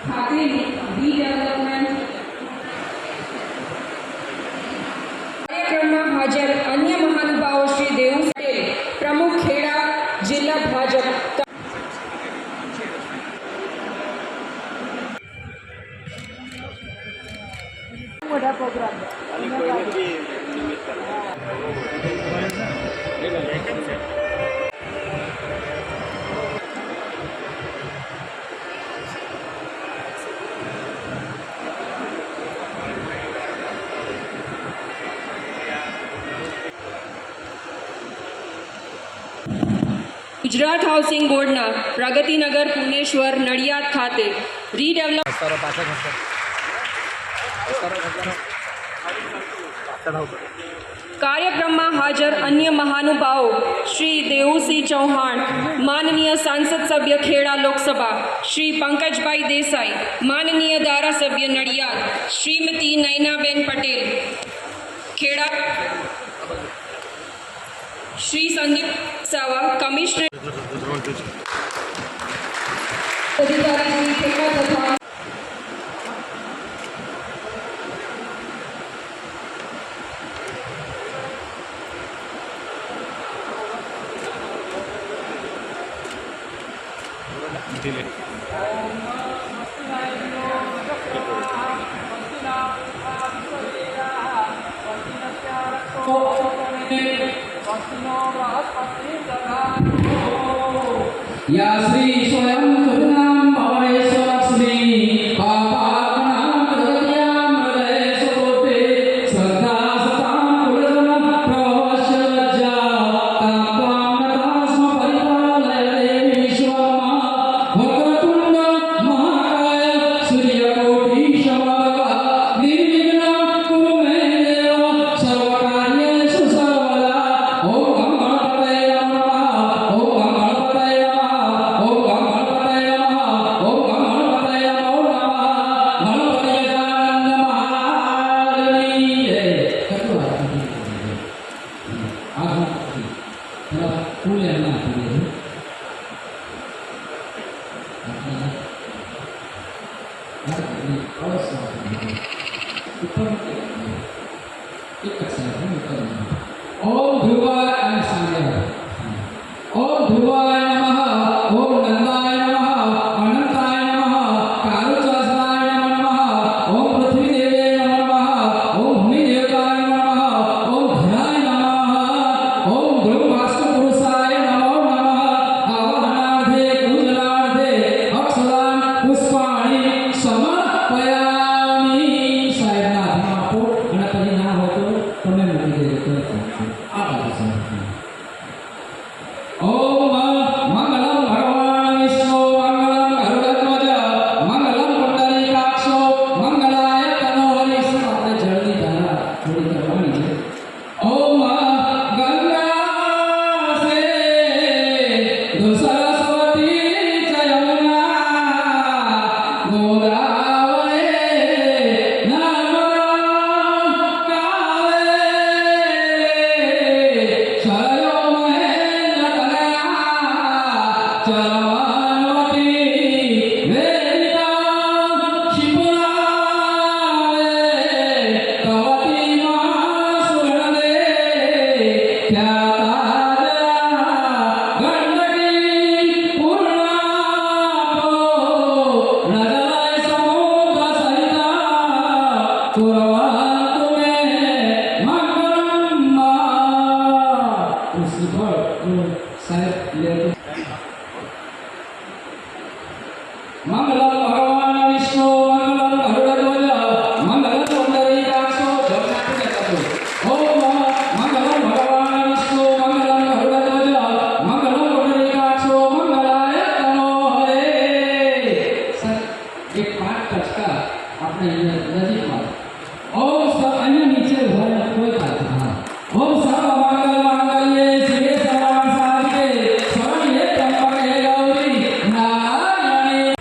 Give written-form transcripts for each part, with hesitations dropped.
ખાતેની રીડેવલપમેન્ટ કાર્યક્રમમાં હાજર અન્ય મહાનુભાવો શ્રી દેવુ પટેલ, પ્રમુખ ખેડા જિલ્લા ભાજપ. મોટા પ્રોગ્રામ ગુજરાત હાઉસિંગ બોર્ડના પ્રગતિનગર પુણેશ્વર નડિયાદ ખાતે રીડેવલપ કાર્યક્રમમાં હાજર અન્ય મહાનુભાવો શ્રી દેવુસિંહ ચૌહાણ, માનનીય સાંસદ સભ્ય ખેડા લોકસભા શ્રી પંકજભાઈ દેસાઈ, માનનીય ધારાસભ્ય નડિયાદ શ્રીમતી નયનાબેન પટેલ, ખેડા શ્રી સંદીપ સાવા, કમિશનર અધિકારી શ્રી ખેડા તથા या श्री स्वयं सुनाम भवेश्वर श्री पापानाम प्रगत्याम हृदय स्वरूपे श्रद्धा सताम कुलजन प्रवश्य लज्जा तापामनतास्म परिपालयते विश्वमा वक्रतुंड महाकाय सूर्यकोटि समप्रभा निर्विघ्नं कुरु मे देव सर्वकार्येषु सर्वदा. ओम गणपतये नमः. ओम गणपतये ओम ध्रुवाय ओम ध्रुवाय नमः. ओम नंदाय नमः. अनंताय नमः. कारुचासनाय नमः. ओम पृथ्वी देवे नमः. ओम भूमि देवताय नमः. ओम धनाय नमः. ओम ध्रुव वास्तु पुरुषाय नमो नमः. आवाहनार्थे पूजनार्थे अक्षरान् पुष्पाणि समर्पयामि. साहेबना हाथમાં આપો અને પછી ના હોય તો તમે મૂકી દેજો. આ બાજુ સમર્પણ. ओम मंगलम भगवान विष्णु मंगलम गरुड़ध्वज मंगलम पुंडरीकाक्षो मंगलाय तनो हरि. આપણે જળની ધારા થોડી કરવાની છે. ओम गंगा से दो सरस्वती जयमुना गोदावरी नर्मदा कावेरी सरयू चरवती वेदिका शिपुरावे कवती महासुरदे ख्याताजया गंडकी पूर्णापो नजलय समुद्र सहिता कुर्वन्तु मे मंगलम्. उसी पर साहेब लेते मंगलम भगवान विष्णु मंगलम गरुड़ध्वज मंगलम पुंडरीकाक्षो. ओम मंगलम भगवान विष्णु मंगलम गरुड़ध्वज मंगलम पुंडरीकाक्षो मंगलाय तनो हरे. सर एक पाठ टचका આપણે નજીકમાં. ઓમ સર અહીંયા નીચે ઉભા રહે કોઈ વાત હા. ઓમ સર્વ મંગલ માંગલ્યે શિવે સર્વાર્થ સાધિકે શરણ્યે ત્ર્યંબકે ગૌરી નારાયણી.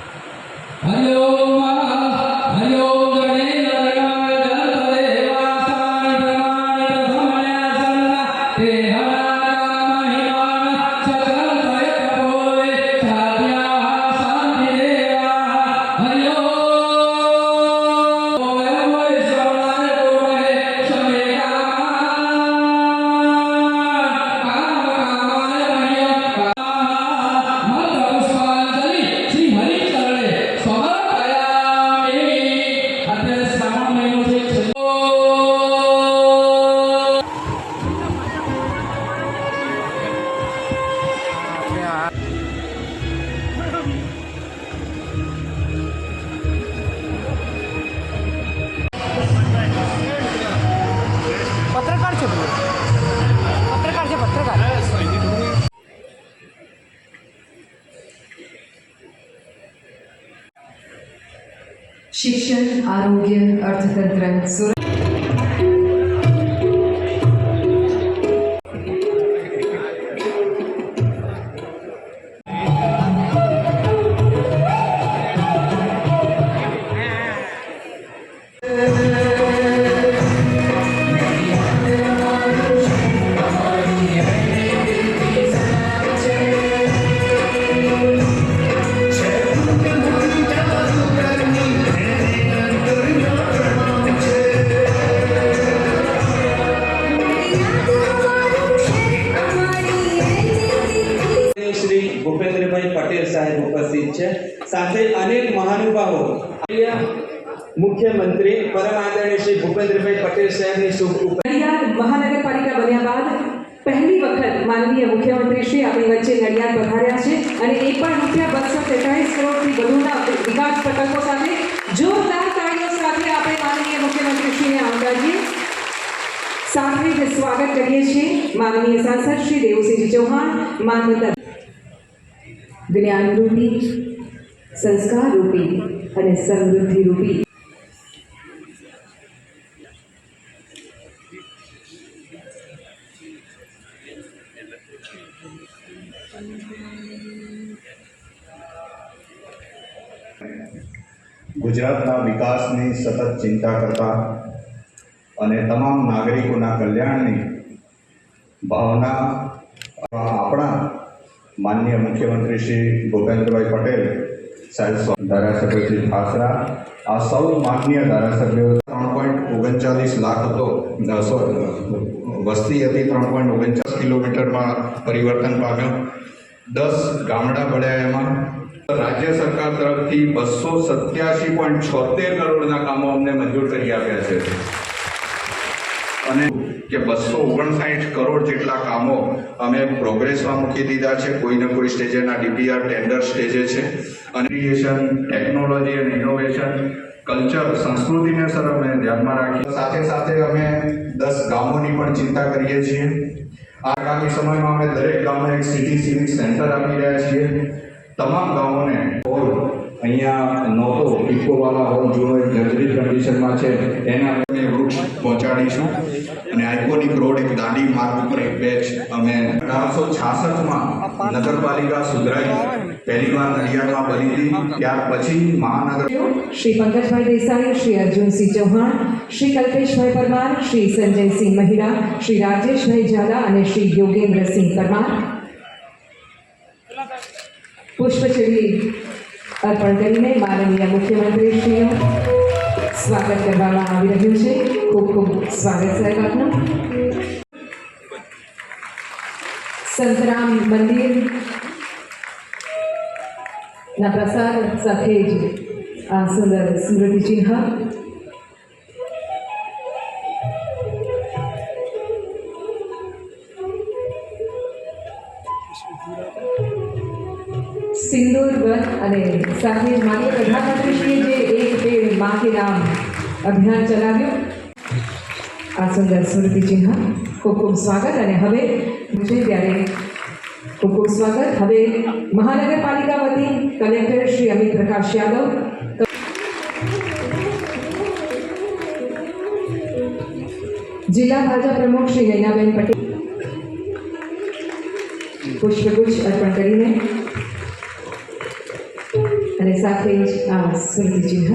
हरि ओम गणेश गणाय गणपदेवासाय प्रमाणित समयासन्न ते हरामहिमान सकल तय कपोले साध्याः शान्तिदेवाः. हरि ओम પત્રકાર છે ભાઈ. પત્રકાર છે પત્રકાર. શિક્ષણ, આરોગ્ય, અર્થતંત્ર, શ્રી ભૂપેન્દ્રભાઈ પટેલ સાહેબ ઉપસ્થિત છે. સાથે અનેક મહાનુભાવો મુખ્યમંત્રી પરમ આદરણીય શ્રી ભૂપેન્દ્રભાઈ પટેલ સાહેબની શુભ નડિયાદ મહાનગરપાલિકા બન્યા બાદ પહેલી વખત માનનીય મુખ્યમંત્રી શ્રી આપણી વચ્ચે નડિયાદ પધાર્યા છે અને એ પણ ₹243 કરોડથી વધુના વિકાસ પ્રકલ્પો સાથે જોરદાર તાળીઓ સાથે આપણે માનનીય મુખ્યમંત્રી શ્રીને આવકારીએ. સાથે જ સ્વાગત કરીએ છીએ માનનીય સાંસદ શ્રી દેવુસિંહજી ચૌહાણ, માનવતા જ્ઞાનરૂપી, સંસ્કારરૂપી અને સમૃદ્ધિરૂપી ગુજરાતના વિકાસની સતત ચિંતા કરતા અને તમામ નાગરિકોના કલ્યાણની ભાવના આપણા માનનીય મુખ્યમંત્રી શ્રી ભૂપેન્દ્રભાઈ પટેલ સાહેબ, ધારાસભ્ય શ્રી ઠાસરા, આ સૌ માનનીય ધારાસભ્યો 3.39 લાખ હતો, વસ્તી હતી 3.39 કિલોમીટરમાં પરિવર્તન પામ્યો, 10 ગામડા બળ્યા. એમાં રાજ્ય સરકાર તરફથી 287.76 કરોડના કામો અમને મંજૂર કરી આપ્યા છે અને કે 259 કરોડ જેટલા કામો અમે પ્રોગ્રેસમાં મૂકી દીધા છે. કોઈને કોઈ સ્ટેજેના ડીપીઆર ટેન્ડર સ્ટેજે છે. અને ક્રિએશન, ટેકનોલોજી અને ઇનોવેશન, કલ્ચર, સંસ્કૃતિને સર અમે ધ્યાનમાં રાખીએ. સાથે સાથે અમે 10 ગામોની પણ ચિંતા કરીએ છીએ. આગામી સમયમાં અમે દરેક ગામને એક સિટી સિવિક સેન્ટર આપી રહ્યા છીએ. તમામ ગામોને હોલ અહીંયા નહોતો, ઇકોવાલા હોલ જૂનો એક જર્જરિત કન્ડિશનમાં છે, એને અમે વૃક્ષ પહોંચાડીશું. અને આઇકોનિક રોડ, એક દાંડી માર્ગ ઉપર એક પેચ અમે 1866માં નગરપાલિકા સુધરાઈ પહેલીવાર નડિયાદમાં બની હતી. ત્યાર પછી મહાનગર શ્રી પંકજભાઈ દેસાઈ, શ્રી અર્જુનસિંહ ચૌહાણ, શ્રી કલ્પેશભાઈ પરમાર, શ્રી સંજયસિંહ મહિરા, શ્રી રાજેશભાઈ ઝાલા અને શ્રી યોગેન્દ્રસિંહ પરમાર પુષ્પચૂડી અર્પણ કરીને માનનીય મુખ્યમંત્રી શ્રીનું સ્વાગત કરવામાં આવી રહ્યું છે. ખૂબ ખૂબ સ્વાગત સાહેબ આપનું. સંતરામ મંદિર ના પ્રસાર સાથે જ આ સુંદર સ્મૃતિ ચિહ્ન સિંદૂર વન અને સાથે જ માનનીય પ્રધાનમંત્રીશ્રીએ જે એક પેડ માં કે નામ અભિયાન ચલાવ્યું, આ સુંદર સ્મૃતિ ચિહ્ન. ખૂબ ખૂબ સ્વાગત. અને હવે છે ત્યારે ખૂબ ખૂબ સ્વાગત. હવે મહાનગરપાલિકા વતી કલેક્ટર શ્રી અમિત પ્રકાશ યાદવ, જિલ્લા ભાજપ પ્રમુખ શ્રી નૈનાબેન પટેલ પુષ્પગુચ્છ અર્પણ કરીને અને સાથે જ આ સ્મૃતિ ચિહ્ન.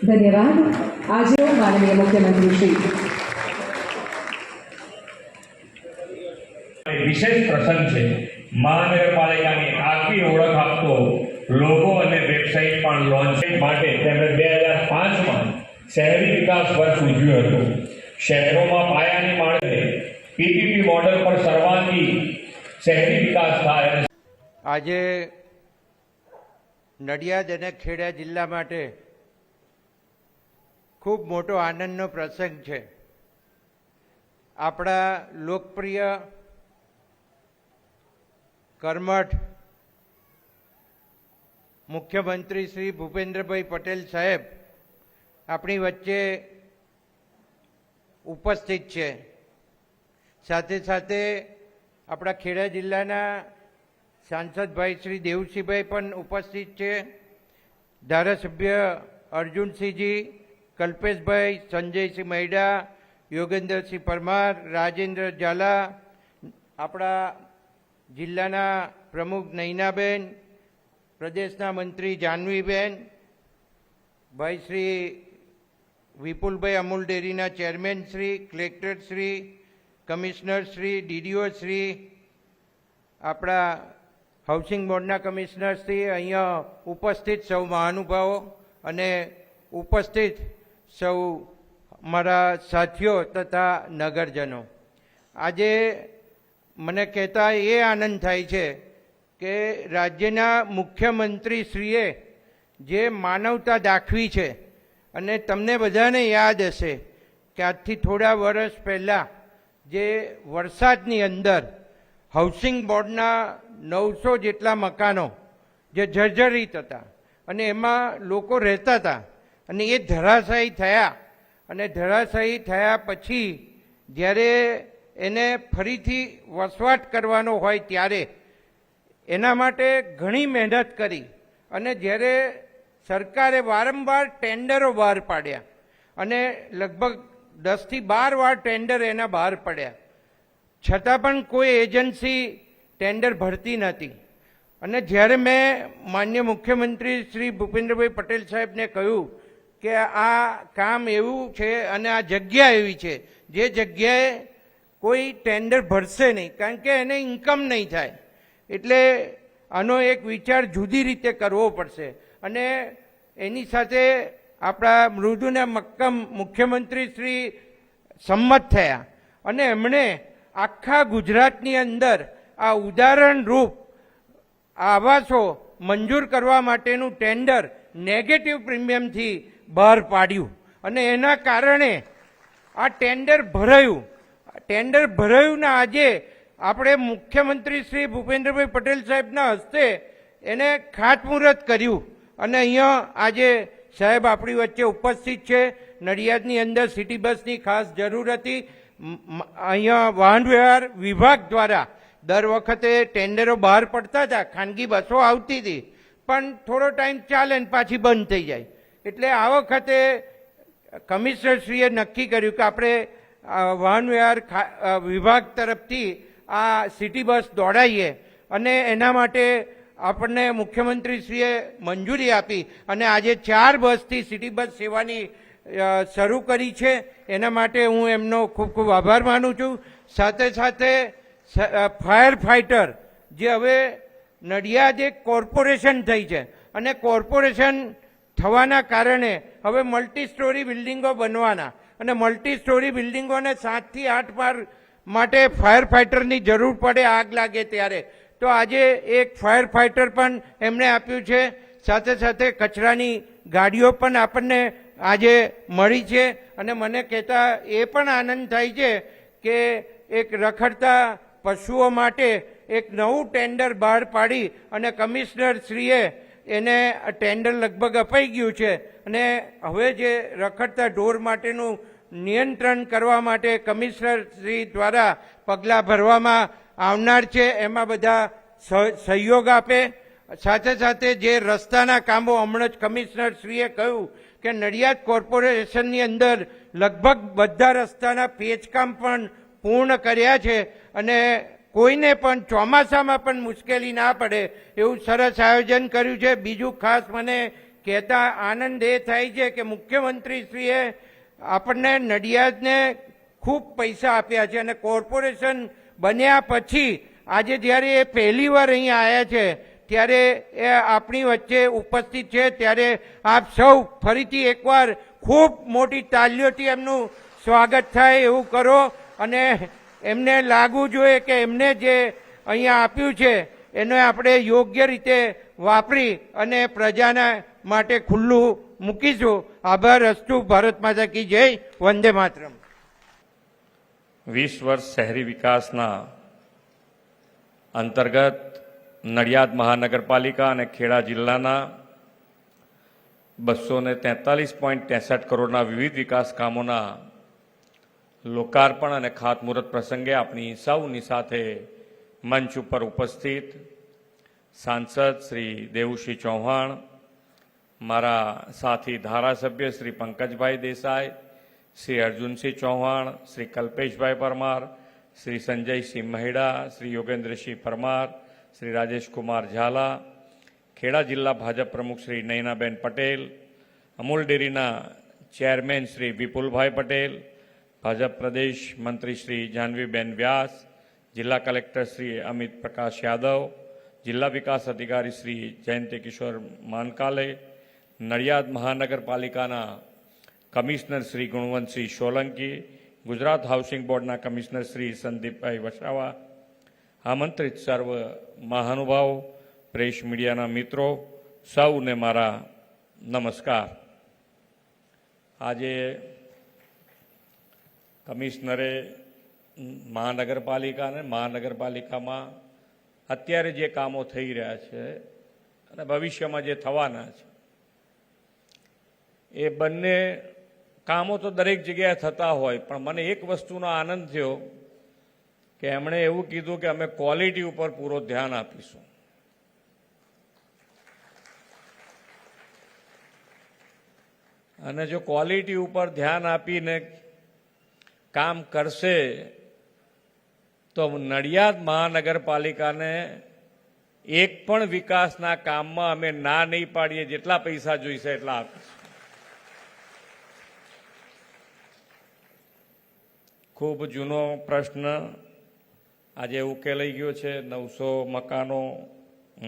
ધન્યવાદ. આજે માનનીય મુખ્યમંત્રી શ્રી વિશેષ પ્રસંગ છે. મહાનગરપાલિકાની આગવી ઓળખ આપતો લોગો અને વેબસાઇટ પણ લોન્ચ માટે તેમણે 2005માં શહેરી વિકાસ વર્ષ ઉજવ્યું હતું. શહેરોમાં પાયાની માળખે પીપીપી મોડેલ પર સર્વાંગી શહેરી વિકાસ થાય. આજે નડિયાદ અને ખેડા જિલ્લા માટે ખૂબ મોટો આનંદનો પ્રસંગ છે. આપણા લોકપ્રિય કર્મઠ મુખ્યમંત્રી શ્રી ભૂપેન્દ્રભાઈ પટેલ સાહેબ આપણી વચ્ચે ઉપસ્થિત છે. સાથે સાથે આપણા ખેડા જિલ્લાના સાંસદભાઈ શ્રી દેવસિંહભાઈ પણ ઉપસ્થિત છે. ધારાસભ્ય અર્જુનસિંહજી, કલ્પેશભાઈ, સંજયસિંહ મૈડા, યોગેન્દ્રસિંહ પરમાર, રાજેન્દ્ર ઝાલા, આપણા જિલ્લાના પ્રમુખ નૈનાબેન, પ્રદેશના મંત્રી જાહ્નવીબેન, ભાઈ શ્રી વિપુલભાઈ, અમૂલ ડેરીના chairman Shri, collector Shri, commissioner Shri, DDO Shri, આપણા હાઉસિંગ બોર્ડના કમિશનર શ્રી, અહીંયા ઉપસ્થિત સૌ મહાનુભાવો અને ઉપસ્થિત સૌ મારા સાથીઓ તથા નગરજનો, આજે મને કહેતા એ આનંદ થાય છે કે રાજ્યના મુખ્યમંત્રીશ્રીએ જે માનવતા દાખવી છે, અને તમને બધાને યાદ હશે કે આજથી થોડા વર્ષ પહેલાં જે વરસાદની અંદર હાઉસિંગ બોર્ડના 900 જેટલા મકાનો જે જર્જરિત હતા અને એમાં લોકો રહેતા હતા, અને એ ધરાશાયી થયા, અને ધરાશાયી થયા પછી જ્યારે એને ફરીથી વસવાટ કરવાનો હોય ત્યારે એના માટે ઘણી મહેનત કરી, અને જ્યારે સરકારે વારંવાર ટેન્ડરો બહાર પાડ્યા, અને લગભગ 10 થી 12 વાર ટેન્ડર એના બહાર પડ્યા, છતાં પણ કોઈ એજન્સી ટેન્ડર ભરતી નથી. અને જ્યારે મેં માન્ય મુખ્યમંત્રી શ્રી ભૂપેન્દ્રભાઈ પટેલ સાહેબને કહ્યું કે આ કામ એવું છે અને આ જગ્યા એવી છે જે જગ્યાએ કોઈ ટેન્ડર ભરશે નહીં, કારણ કે એને ઇન્કમ નહીં થાય, એટલે આનો એક વિચાર જુદી રીતે કરવો પડશે. અને એની સાથે આપણા મૃદુને મક્કમ મુખ્યમંત્રી શ્રી સંમત થયા, અને એમણે આખા ગુજરાતની અંદર આ ઉદાહરણ રૂપ આવાસો મંજૂર કરવા માટેનું ટેન્ડર નેગેટિવ પ્રીમિયમથી બહાર પાડ્યું, અને એના કારણે આ ટેન્ડર ભરાયું. ટેન્ડર ભરાયું ને આજે આપણે મુખ્યમંત્રી શ્રી ભૂપેન્દ્રભાઈ પટેલ સાહેબના હસ્તે એને ખાતમુહૂર્ત કર્યું, અને અહીંયા આજે સાહેબ આપણી વચ્ચે ઉપસ્થિત છે. નડિયાદની અંદર સિટી બસની ખાસ જરૂર હતી. અહીંયા વાહન વ્યવહાર વિભાગ દ્વારા દર વખતે ટેન્ડરો બહાર પડતા હતા, ખાનગી બસો આવતી હતી, પણ થોડો ટાઈમ ચાલે ને પાછી બંધ થઈ જાય, એટલે આ વખતે કમિશનરશ્રીએ નક્કી કર્યું કે આપણે વાહન વ્યવહાર વિભાગ તરફથી આ સિટી બસ દોડાવીએ, અને એના માટે આપણને મુખ્યમંત્રીશ્રીએ મંજૂરી આપી, અને આજે 4 બસથી સિટી બસ સેવાની શરૂ કરી છે. એના માટે હું એમનો ખૂબ ખૂબ આભાર માનું છું. સાથે સાથે ફાયર ફાઇટર જે હવે નડિયાદ એક કોર્પોરેશન થઈ છે, અને કોર્પોરેશન થવાના કારણે હવે મલ્ટી સ્ટોરી બિલ્ડિંગો બનવાના, અને મલ્ટી સ્ટોરી બિલ્ડિંગોને 7 થી 8 માળ માટે ફાયર ફાઇટરની જરૂર પડે આગ લાગે ત્યારે, તો આજે એક ફાયર ફાઇટર પણ એમણે આપ્યું છે. સાથે સાથે કચરાની ગાડીઓ પણ આપણને આજે મળી છે, અને મને કહેતા એ પણ આનંદ થાય છે કે એક રખડતા પશુઓ માટે એક નવું ટેન્ડર બહાર પાડી અને કમિશનર શ્રીએ એને ટેન્ડર લગભગ અપાઈ ગયું છે, અને હવે જે રખડતા ઢોર માટેનું નિયંત્રણ કરવા માટે કમિશનર શ્રી દ્વારા પગલાં ભરવામાં આવનાર છે, એમાં બધા સહયોગ આપે. સાથે સાથે જે રસ્તાના કામો હમણાં જ કમિશનર શ્રીએ કહ્યું કે નડિયાદ કોર્પોરેશનની અંદર લગભગ બધા રસ્તાના પેચકામ પણ પૂર્ણ કર્યા છે, અને કોઈને પણ ચોમાસામાં પણ મુશ્કેલી ના પડે એવું સરસ આયોજન કર્યું છે. બીજું ખાસ મને કહેતા આનંદ એ થાય છે કે મુખ્યમંત્રીશ્રીએ આપણને નડિયાદને ખૂબ પૈસા આપ્યા છે, અને કોર્પોરેશન બન્યા પછી આજે જ્યારે એ પહેલી વાર અહીંયા આવ્યા છે ત્યારે એ આપણી વચ્ચે ઉપસ્થિત છે, ત્યારે આપ સૌ ફરીથી એકવાર ખૂબ મોટી તાલીઓથી એમનું સ્વાગત થાય એવું કરો, અને એમને લાગવું જોઈએ કે એમને જે અહીંયા આપ્યું છે એને આપણે યોગ્ય રીતે વાપરી અને પ્રજાના માટે ખુલ્લું મૂકીશું. આભાર. અસ્તુ. ભારત માતા કી જય. વંદે માતરમ. 20 વર્ષ શહેરી વિકાસના અંતર્ગત નડિયાદ મહાનગરપાલિકા અને ખેડા જિલ્લાના 243.63 કરોડના વિવિધ વિકાસ કામોના લોકાર્પણ અને ખાતમુહૂર્ત પ્રસંગે આપણી સૌની સાથે મંચ ઉપર ઉપસ્થિત સાંસદ શ્રી દેવુસિંહ ચૌહાણ, મારા સાથી ધારાસભ્ય શ્રી પંકજભાઈ દેસાઈ, શ્રી અર્જુનસિંહ ચૌહાણ, શ્રી કલ્પેશભાઈ પરમાર, શ્રી સંજયસિંહ મહેડા, શ્રી યોગેન્દ્રસિંહ પરમાર, શ્રી રાજેશકુમાર ઝાલા, ખેડા જિલ્લા ભાજપ પ્રમુખ શ્રી નયનાબેન પટેલ, અમૂલ ડેરીના ચેરમેન શ્રી વિપુલભાઈ પટેલ, ભાજપ પ્રદેશ મંત્રી શ્રી જાહ્નવીબેન વ્યાસ, જિલ્લા કલેક્ટર શ્રી અમિત પ્રકાશ યાદવ, જિલ્લા વિકાસ અધિકારી શ્રી જયંતિ કિશોર માનકાલે, નડિયાદ મહાનગરપાલિકાના કમિશનર શ્રી ગુણવંતસિંહ સોલંકી, ગુજરાત હાઉસિંગ બોર્ડના કમિશનર શ્રી સંદીપભાઈ વસાવા, આમંત્રિત સર્વ મહાનુભાવો, પ્રેસ મીડિયાના મિત્રો, સૌને મારા નમસ્કાર. આજે કમિશનરે મહાનગરપાલિકામાં અત્યારે જે કામો થઈ રહ્યા છે અને ભવિષ્યમાં જે થવાના છે એ બંને કામો તો દરેક જગ્યાએ થતા હોય, પણ મને એક વસ્તુનો આનંદ થયો કે એમણે એવું કીધું કે અમે ક્વોલિટી ઉપર પૂરો ધ્યાન આપીશું. અને જો ક્વોલિટી ઉપર ધ્યાન આપીને કામ કરશે તો નડિયાદ મહાનગરપાલિકાને એક પણ વિકાસના કામમાં અમે ના નહીં પાડીએ, જેટલા પૈસા જોઈશે એટલા આપીશું. ખૂબ જૂનો પ્રશ્ન આજે ઉકેલાઈ ગયો છે. 900 મકાનો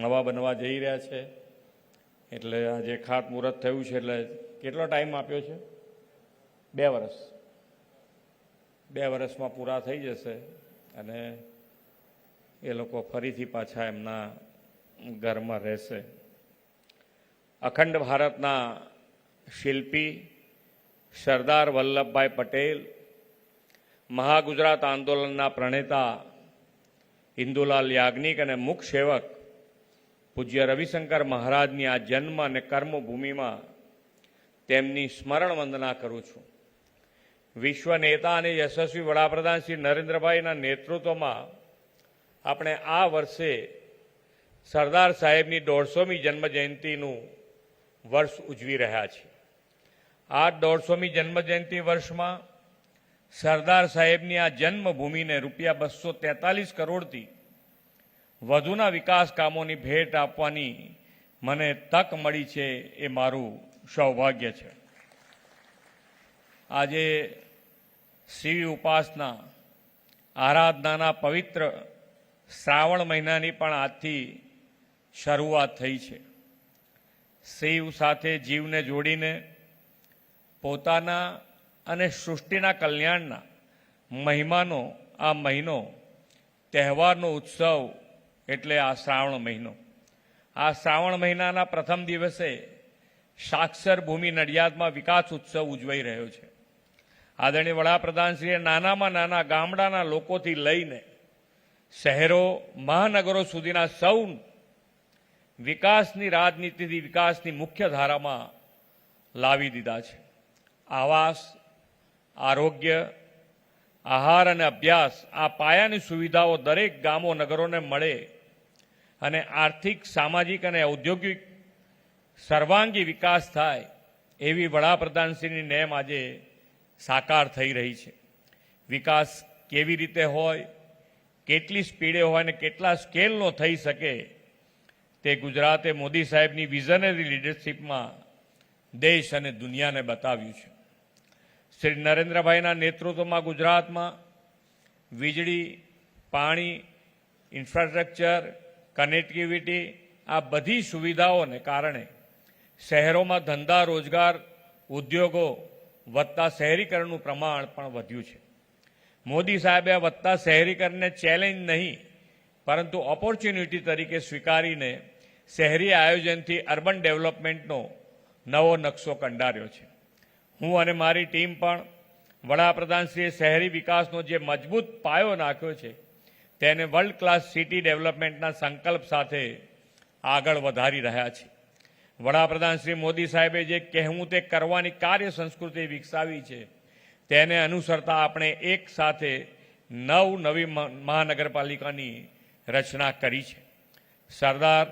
નવા બનવા જઈ રહ્યા છે. એટલે આજે ખાતમુહૂર્ત થયું છે. એટલે કેટલો ટાઈમ આપ્યો છે? 2 વર્ષ. 2 વર્ષમાં પૂરા થઈ જશે અને એ લોકો ફરીથી પાછા એમના ઘરમાં રહેશે. અખંડ ભારતના શિલ્પી સરદાર વલ્લભભાઈ પટેલ, મહાગુજરાત આંદોલનના પ્રણેતા ઇન્દુલાલ યાજ્ઞિક અને મુખ સેવક પૂજ્ય રવિશંકર મહારાજની આ જન્મ અને કર્મભૂમિમાં તેમની સ્મરણ વંદના કરું છું. વિશ્વ નેતા અને યશસ્વી વડાપ્રધાન શ્રી નરેન્દ્રભાઈના નેતૃત્વમાં આપણે આ વર્ષે સરદાર સાહેબની 150મી જન્મજયંતિનું વર્ષ ઉજવી રહ્યા છીએ. આ 150મી જન્મજયંતિ વર્ષમાં સરદાર સાહેબની આ જન્મભૂમિને ₹243 કરોડથી વધુના વિકાસ કામોની ભેટ આપવાની મને તક મળી છે. એ મારું સૌભાગ્ય છે. આજે શિવ ઉપાસના આરાધનાના પવિત્ર શ્રાવણ મહિનાની પણ આજથી શરૂઆત થઈ છે. શિવ સાથે જીવને જોડીને પોતાના અને સૃષ્ટિના કલ્યાણના મહિમાનો આ મહિનો, તહેવારનો ઉત્સવ એટલે આ શ્રાવણ મહિનો. આ શ્રાવણ મહિનાના પ્રથમ દિવસે સાક્ષર ભૂમિ નડિયાદમાં વિકાસ ઉત્સવ ઉજવાઈ રહ્યો છે. આદરણીય વડાપ્રધાનશ્રીએ નાનામાં નાના ગામડાના લોકોથી લઈને શહેરો, મહાનગરો સુધીના સૌ વિકાસની રાજનીતિથી વિકાસની મુખ્ય ધારામાં લાવી દીધા છે. આવાસ, આરોગ્ય, આહાર અને અભ્યાસ, આ પાયાની સુવિધાઓ દરેક ગામો, નગરોને મળે અને આર્થિક, સામાજિક અને ઔદ્યોગિક સર્વાંગી વિકાસ થાય એવી વડાપ્રધાનશ્રીની નેમ આજે સાકાર થઈ રહી છે. વિકાસ કેવી રીતે હોય, કેટલી સ્પીડે હોય અને કેટલા સ્કેલનો થઈ શકે તે ગુજરાતે મોદી સાહેબની વિઝનરી લીડરશીપમાં દેશ અને દુનિયાને બતાવ્યું છે. શ્રી નરેન્દ્રભાઈના નેતૃત્વમાં ગુજરાતમાં વીજળી, પાણી, ઇન્ફ્રાસ્ટ્રક્ચર, કનેક્ટિવિટી, આ બધી સુવિધાઓને કારણે શહેરોમાં ધંધા, રોજગાર, ઉદ્યોગો વધતા શહેરીકરણનું પ્રમાણ પણ વધ્યું છે. મોદી સાહેબે આ વધતા શહેરીકરણને ચેલેન્જ નહીં પરંતુ ઓપોર્ચ્યુનિટી તરીકે સ્વીકારીને શહેરી આયોજનથી અર્બન ડેવલપમેન્ટનો નવો નકશો કંડાર્યો છે. હું અને મારી ટીમ પણ વડાપ્રધાનશ્રીએ શહેરી વિકાસનો જે મજબૂત પાયો નાખ્યો છે તેને વર્લ્ડ ક્લાસ સિટી ડેવલપમેન્ટના સંકલ્પ સાથે આગળ વધારી રહ્યા છે. વડાપ્રધાન શ્રી મોદી સાહેબે જે કહેવું તે કરવાની કાર્ય સંસ્કૃતિ વિકસાવી છે તેને અનુસરતા આપણે એક સાથે નવી મહાનગરપાલિકાની રચના કરી છે. સરદાર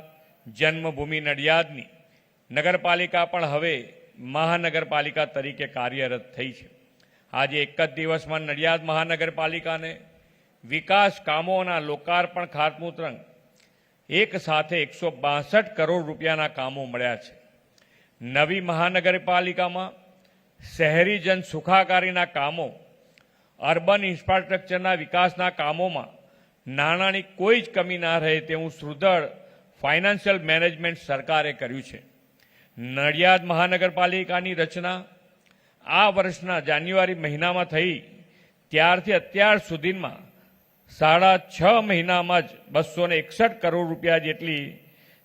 જન્મભૂમિ નડિયાદની નગરપાલિકા પણ હવે મહાનગરપાલિકા તરીકે કાર્યરત થઈ છે. આજે એક જ દિવસમાં નડિયાદ મહાનગરપાલિકાને વિકાસ કામોના લોકાર્પણ ખાતમુહૂર્ત એક સાથે 162 કરોડ રૂપિયાના કામો મળ્યા છે. નવી મહાનગરપાલિકામાં શહેરી જન સુખાકારીના કામો, અર્બન ઇન્ફ્રાસ્ટ્રક્ચરના વિકાસના કામોમાં નાણાંની કોઈ જ કમી ના રહે તેવું સુદૃઢ ફાઇનાન્શિયલ મેનેજમેન્ટ સરકારે કર્યું છે. નડિયાદ મહાનગરપાલિકાની રચના આ વર્ષના જાન્યુઆરી મહિનામાં થઈ ત્યારથી અત્યાર સુધીમાં 6.5 મહિનામાં જ 261 કરોડ રૂપિયા જેટલી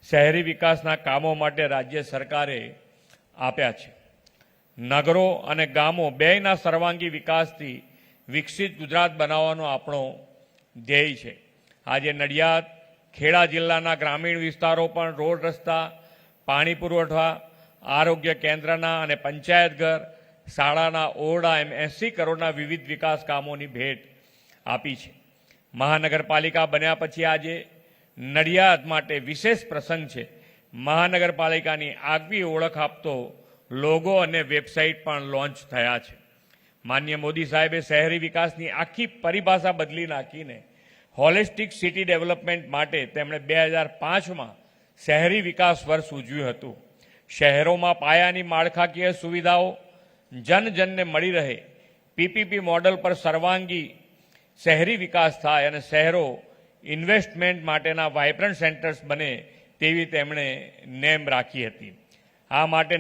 શહેરી વિકાસના કામો માટે રાજ્ય સરકારે આપ્યા છે. નગરો અને ગામો બેયના સર્વાંગી વિકાસથી વિકસિત ગુજરાત બનાવવાનો આપણો ધ્યેય છે. આજે નડિયાદ ખેડા જિલ્લાના ગ્રામીણ વિસ્તારો પણ રોડ રસ્તા, પાણી પુરવઠા, આરોગ્ય કેન્દ્રના અને પંચાયત ઘર, શાળાના ઓરડા એમ 80 કરોડના વિવિધ વિકાસ કામોની ભેટ આપી છે. મહાનગરપાલિકા બન્યા પછી આજે નડિયાદ માટે વિશેષ પ્રસંગ છે. મહાનગરપાલિકાની આગવી ઓળખ આપતો લોગો અને વેબસાઇટ પણ લોન્ચ થયા છે. માનનીય મોદી સાહેબે શહેરી વિકાસની આખી પરિભાષા બદલી નાખીને હોલિસ્ટિક સિટી ડેવલપમેન્ટ માટે તેમણે 2005માં શહેરી વિકાસ વર્ષ ઉજવ્યું હતું. શહેરોમાં પાયાની માળખાકીય સુવિધાઓ જનજનને મળી રહે, પીપીપી મોડલ પર સર્વાંગી શહેરી વિકાસ થાય અને શહેરો ઇન્વેસ્ટમેન્ટ માટેના વાઇબ્રન્ટ સેન્ટર્સ બને તેવી તેમણે નેમ રાખી હતી. આ માટે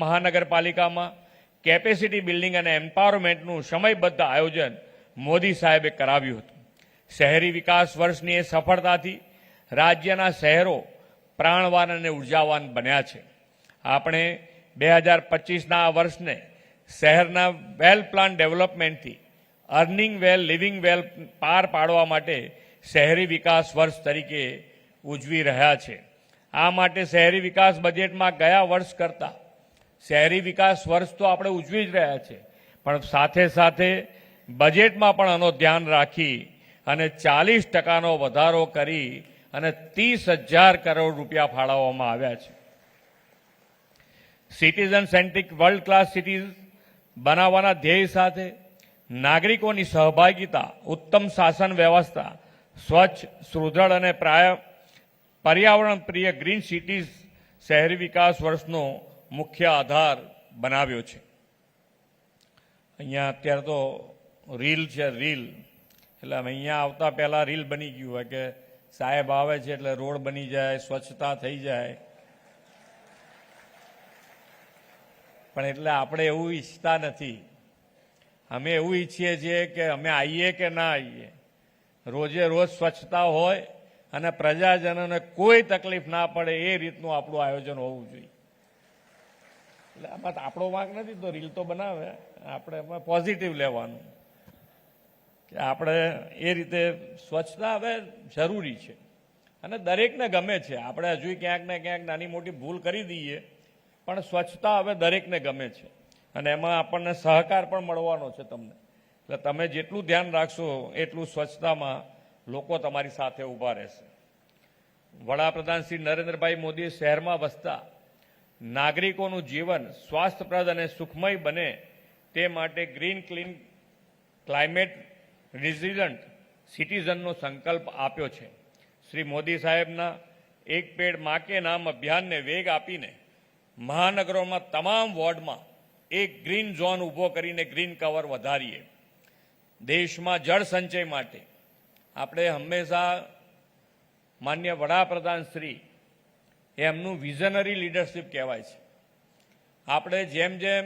મહાનગરપાલિકામાં કેપેસિટી બિલ્ડિંગ અને એમ્પાવરમેન્ટનું સમયબદ્ધ આયોજન મોદી સાહેબે કરાવ્યું હતું. શહેરી વિકાસ વર્ષની એ સફળતાથી રાજ્યના શહેરો પ્રાણવાન અને ઉર્જાવાન બન્યા છે. આપણે 2025ના આ વર્ષને શહેરના વેલ પ્લાન ડેવલપમેન્ટથી અર્નિંગ વેલ, લિવિંગ વેલ પાર પાડવા માટે શહેરી વિકાસ વર્ષ તરીકે ઉજવી રહ્યા છે. આ માટે શહેરી વિકાસ બજેટમાં ગયા વર્ષ કરતાં શહેરી વિકાસ વર્ષ તો આપણે ઉજવી જ રહ્યા છે, પણ સાથે સાથે બજેટમાં પણ આનો ધ્યાન રાખી અને 40% વધારો કરી અને 30,000 કરોડ રૂપિયા ફાળવવામાં આવ્યા છે. Citizen centric world class cities બનાવવાના ધ્યેય સાથે નાગરિકોની સહભાગિતા, ઉત્તમ શાસન વ્યવસ્થા, સ્વચ્છ, સુદૃઢ અને પર્યાવરણ પ્રિય ગ્રીન સિટીઝ શહેરી વિકાસ વર્ષનો મુખ્ય આધાર બનાવ્યો છે. અહીંયા અત્યારે તો રીલ છે, રીલ એટલે અહીંયા આવતા પહેલાં રીલ બની ગયું હોય કે સાહેબ આવે છે એટલે રોડ બની જાય, સ્વચ્છતા થઈ જાય, પણ એટલે આપણે એવું ઈચ્છતા નથી. અમે એવું ઈચ્છીએ છીએ કે અમે આવીએ કે ના આવીએ, રોજે રોજ સ્વચ્છતા હોય અને પ્રજાજનોને કોઈ તકલીફ ના પડે એ રીતનું આપણું આયોજન હોવું જોઈએ. એટલે આમાં આપણો વાંક નથી, તો રીલ તો બનાવે, આપણે એમાં પોઝિટિવ લેવાનું કે આપણે એ રીતે સ્વચ્છતા હવે જરૂરી છે અને દરેકને ગમે છે. આપણે હજુ ક્યાંક ને ક્યાંક નાની મોટી ભૂલ કરી દઈએ, પણ સ્વચ્છતા હવે દરેકને ગમે છે અને એમાં આપણને સહકાર પણ મળવાનો છે તમને. એટલે તમે જેટલું ધ્યાન રાખશો એટલું સ્વચ્છતામાં લોકો તમારી સાથે ઊભા રહેશે. વડાપ્રધાન શ્રી નરેન્દ્રભાઈ મોદીએ શહેરમાં વસતા નાગરિકોનું જીવન સ્વાસ્થ્યપ્રદ અને સુખમય બને તે માટે ગ્રીન, ક્લીન, ક્લાઇમેટ રેઝિલિયન્ટ સિટીઝનનો સંકલ્પ આપ્યો છે. શ્રી મોદી સાહેબના એક પેડ માં કે નામ અભિયાનને વેગ આપીને મહાનગરોમાં તમામ વોર્ડમાં એક ગ્રીન ઝોન ઊભો કરીને ગ્રીન કવર વધારીએ. દેશમાં જળ સંચય માટે આપણે હંમેશા માન્ય વડાપ્રધાન શ્રી એમનું વિઝનરી લીડરશિપ કહેવાય છે. આપણે જેમ જેમ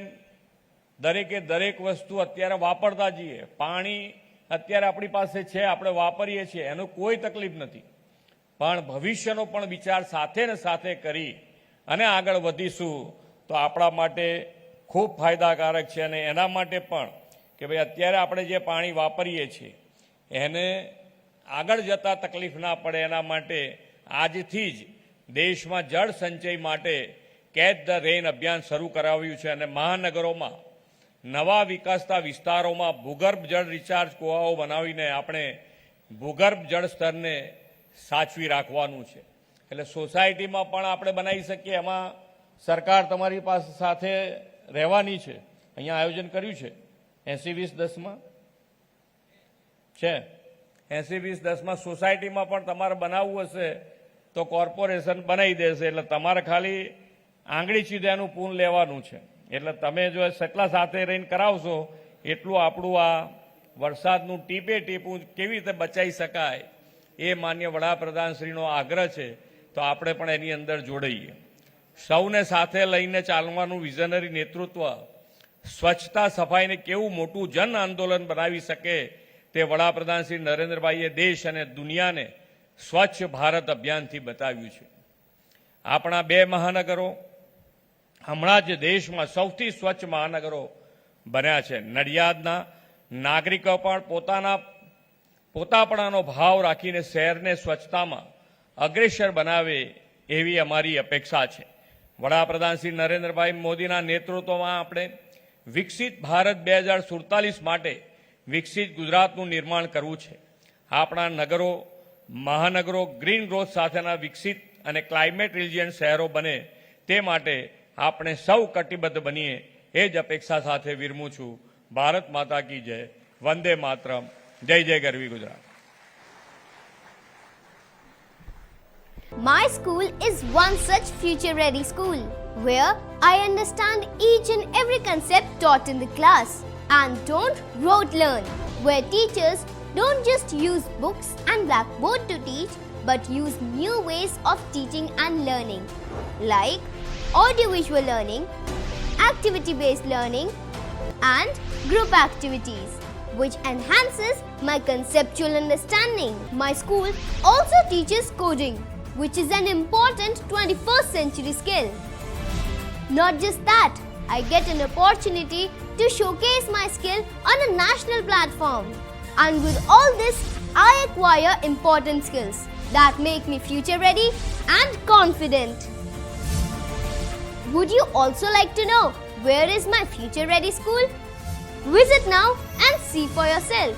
દરેકે દરેક વસ્તુ અત્યારે વાપરતા જઈએ, પાણી અત્યારે આપણી પાસે છે, આપણે વાપરીએ છીએ, એનો કોઈ તકલીફ નથી. પણ ભવિષ્યનો પણ વિચાર સાથે ને સાથે કરી અને આગળ વધીશું તો આપણા માટે ખૂબ ફાયદાકારક છે. અને એના માટે પણ કે ભાઈ અત્યારે આપણે જે પાણી વાપરીએ છીએ એને આગળ જતાં તકલીફ ના પડે એના માટે આજથી જ દેશમાં જળ સંચય માટે કેચ ધ રેન અભિયાન શરૂ કરાવ્યું છે. અને મહાનગરોમાં નવા વિકાસતા વિસ્તારોમાં ભૂગર્ભ જળ રિચાર્જ કુવાઓ બનાવીને આપણે ભૂગર્ભ જળ સ્તરને સાચવી રાખવાનું છે. એટલે સોસાયટીમાં પણ આપણે બનાવી શકીએ. એમાં સરકાર તમારી પાસે સાથે રહેવાની છે. અહીંયા આયોજન કર્યું છે 80-20-10માં છે. 80-20-10માં સોસાયટીમાં પણ તમારે બનાવવું હશે તો કોર્પોરેશન બનાવી દેશે. એટલે તમારે ખાલી આંગળી ચીધ્યાનું પૂન લેવાનું છે. એટલે તમે જો જેટલા સાથે રહીને કરાવશો એટલું આપણું આ વરસાદનું ટીપે ટીપું કેવી રીતે બચાવી શકાય એ માન્ય વડાપ્રધાનશ્રીનો આગ્રહ છે. તો આપણે પણ એની અંદર જોડાઈએ. સૌને સાથે લઈને ચાલવાનું વિઝનરી નેતૃત્વ સ્વચ્છતા સફાઈને કેવું મોટું જન આંદોલન બનાવી શકે તે વડાપ્રધાન શ્રી નરેન્દ્રભાઈએ દેશ અને દુનિયાને સ્વચ્છ ભારત અભિયાનથી બતાવ્યું છે. આપણા 2 મહાનગરો હમણાં જ દેશમાં સૌથી સ્વચ્છ મહાનગરો બન્યા છે. નડિયાદના નાગરિકો પણ પોતાપણાનો ભાવ રાખીને શહેરને સ્વચ્છતામાં અગ્રેસર બનાવે એવી અમારી અપેક્ષા છે. વડાપ્રધાન શ્રી નરેન્દ્રભાઈ મોદીના નેતૃત્વમાં આપણે વિકસિત ભારત 2047 માટે વિકસિત ગુજરાતનું નિર્માણ કરવું છે. આપણા નગરો મહાનગરો ગ્રીન ગ્રોથ સાથેના વિકસિત અને ક્લાઇમેટ રિલિજન્ટ શહેરો બને તે માટે આપણે સૌ કટિબદ્ધ બનીએ એ જ અપેક્ષા સાથે વિરમું છું. ભારત માતા કી જય. વંદે માતરમ. જય જય ગરવી Gujarat. My school is one such future-ready school where I understand each and every concept taught in the class and don't rote learn, where teachers don't just use books and blackboard to teach but use new ways of teaching and learning like audiovisual learning, activity-based learning and group activities, which enhances my conceptual understanding. My school also teaches coding, which is an important 21st century skill. Not just that, I get an opportunity to showcase my skill on a national platform. And with all this, I acquire important skills that make me future ready and confident. Would you also like to know where is my future ready school? Visit now and see for yourself.